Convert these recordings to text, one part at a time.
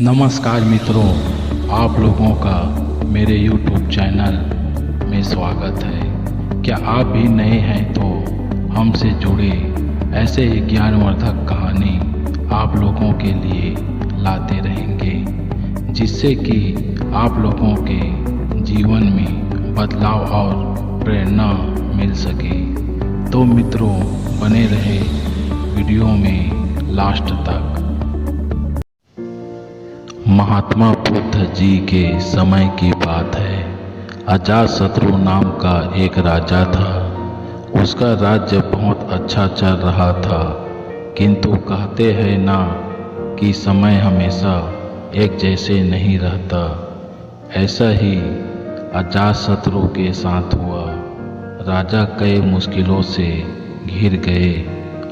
नमस्कार मित्रों, आप लोगों का मेरे YouTube चैनल में स्वागत है। क्या आप भी नए हैं तो हमसे जुड़े ऐसे ही ज्ञानवर्धक कहानी आप लोगों के लिए लाते रहेंगे, जिससे कि आप लोगों के जीवन में बदलाव और प्रेरणा मिल सके। तो मित्रों, बने रहे वीडियो में लास्ट तक। महात्मा बुद्ध जी के समय की बात है। अजातशत्रु नाम का एक राजा था। उसका राज्य बहुत अच्छा चल रहा था, किंतु कहते हैं ना कि समय हमेशा एक जैसे नहीं रहता। ऐसा ही अजातशत्रु के साथ हुआ। राजा कई मुश्किलों से घिर गए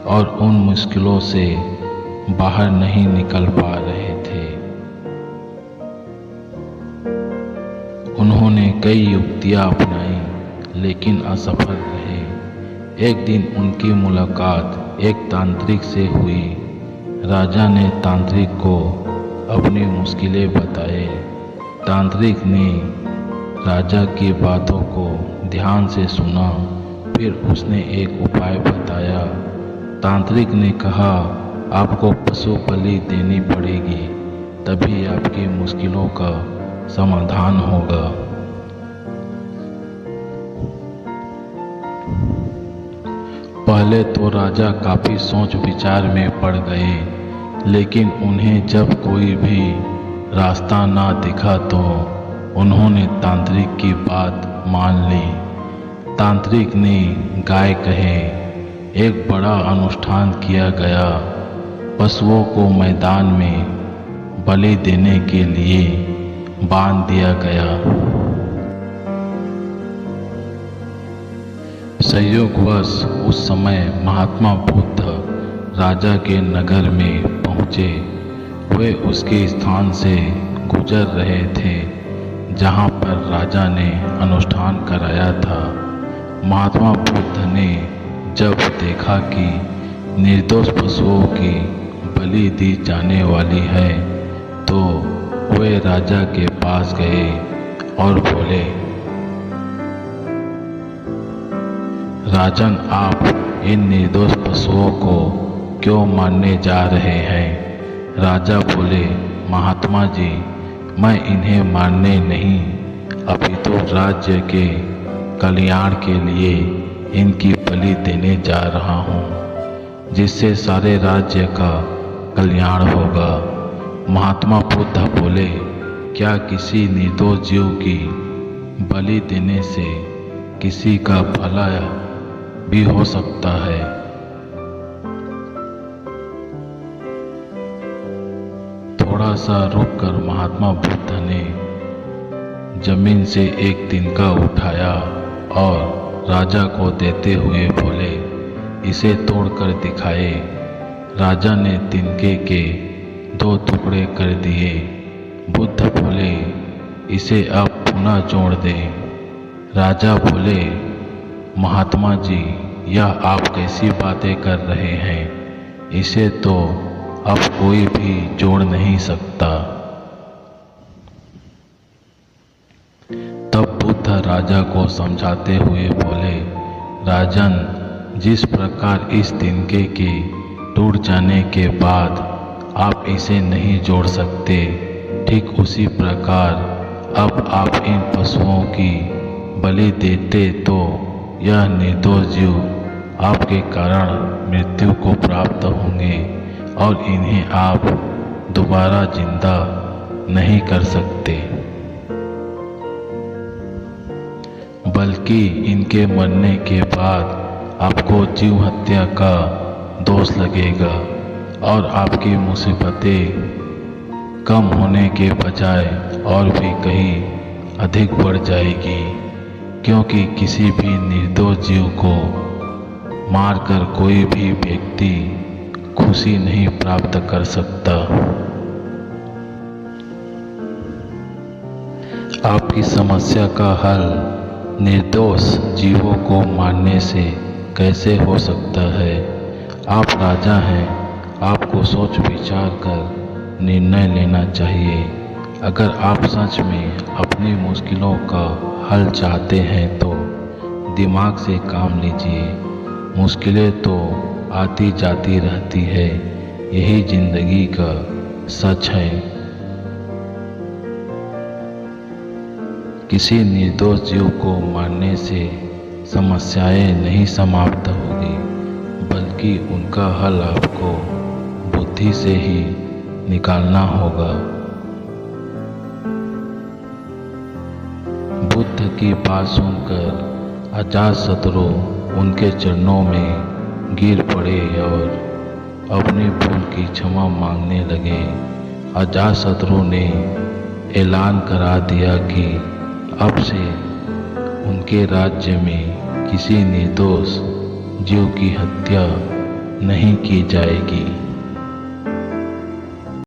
और उन मुश्किलों से बाहर नहीं निकल पा रहे थे। उन्होंने कई युक्तियां अपनाई, लेकिन असफल रहे। एक दिन उनकी मुलाकात एक तांत्रिक से हुई। राजा ने तांत्रिक को अपनी मुश्किलें बताए। तांत्रिक ने राजा की बातों को ध्यान से सुना, फिर उसने एक उपाय बताया। तांत्रिक ने कहा, आपको पशु बलि देनी पड़ेगी, तभी आपकी मुश्किलों का समाधान होगा। पहले तो राजा काफी सोच विचार में पड़ गए, लेकिन उन्हें जब कोई भी रास्ता ना दिखा तो उन्होंने तांत्रिक की बात मान ली। तांत्रिक ने गाय कहे एक बड़ा अनुष्ठान किया गया। पशुओं को मैदान में बलि देने के लिए बांध दिया गया। संयोगवश उस समय महात्मा बुद्ध राजा के नगर में पहुँचे। वे उसके स्थान से गुजर रहे थे जहाँ पर राजा ने अनुष्ठान कराया था। महात्मा बुद्ध ने जब देखा कि निर्दोष पशुओं की बलि दी जाने वाली है, तो वे राजा के पास गए और बोले, राजन, आप इन निर्दोष पशुओं को क्यों मारने जा रहे हैं? राजा बोले, महात्मा जी, मैं इन्हें मारने नहीं, अपितु राज्य के कल्याण के लिए इनकी बलि देने जा रहा हूँ, जिससे सारे राज्य का कल्याण होगा। महात्मा बुद्ध बोले, क्या किसी निर्दोष जीव की बलि देने से किसी का भला भी हो सकता है? थोड़ा सा रुककर महात्मा बुद्ध ने जमीन से एक तिनका उठाया और राजा को देते हुए बोले, इसे तोड़कर दिखाए। राजा ने तिनके के 2 टुकड़े कर दिए। बुद्ध बोले, इसे अब पुनः जोड़ दें। राजा बोले, महात्मा जी, यह आप कैसी बातें कर रहे हैं? इसे तो अब कोई भी जोड़ नहीं सकता। तब बुद्ध राजा को समझाते हुए बोले, राजन, जिस प्रकार इस तिनके के टूट जाने के बाद आप इसे नहीं जोड़ सकते, ठीक उसी प्रकार अब आप इन पशुओं की बलि देते तो यह निर्दोष जीव आपके कारण मृत्यु को प्राप्त होंगे और इन्हें आप दोबारा जिंदा नहीं कर सकते, बल्कि इनके मरने के बाद आपको जीव हत्या का दोष लगेगा और आपकी मुसीबतें कम होने के बजाय और भी कहीं अधिक बढ़ जाएगी, क्योंकि किसी भी निर्दोष जीव को मारकर कोई भी व्यक्ति खुशी नहीं प्राप्त कर सकता। आपकी समस्या का हल निर्दोष जीवों को मारने से कैसे हो सकता है? आप राजा हैं, आपको सोच विचार कर निर्णय लेना चाहिए। अगर आप सच में अपनी मुश्किलों का हल चाहते हैं तो दिमाग से काम लीजिए। मुश्किलें तो आती जाती रहती है, यही जिंदगी का सच है। किसी निर्दोष जीव को मारने से समस्याएं नहीं समाप्त होगी, बल्कि उनका हल आपको बुद्धि से ही निकालना होगा। बुद्ध की बात सुनकर अजातशत्रु उनके चरणों में गिर पड़े और अपनी भूल की क्षमा मांगने लगे। अजातशत्रु ने ऐलान करा दिया कि अब से उनके राज्य में किसी निर्दोष जीव की हत्या नहीं की जाएगी।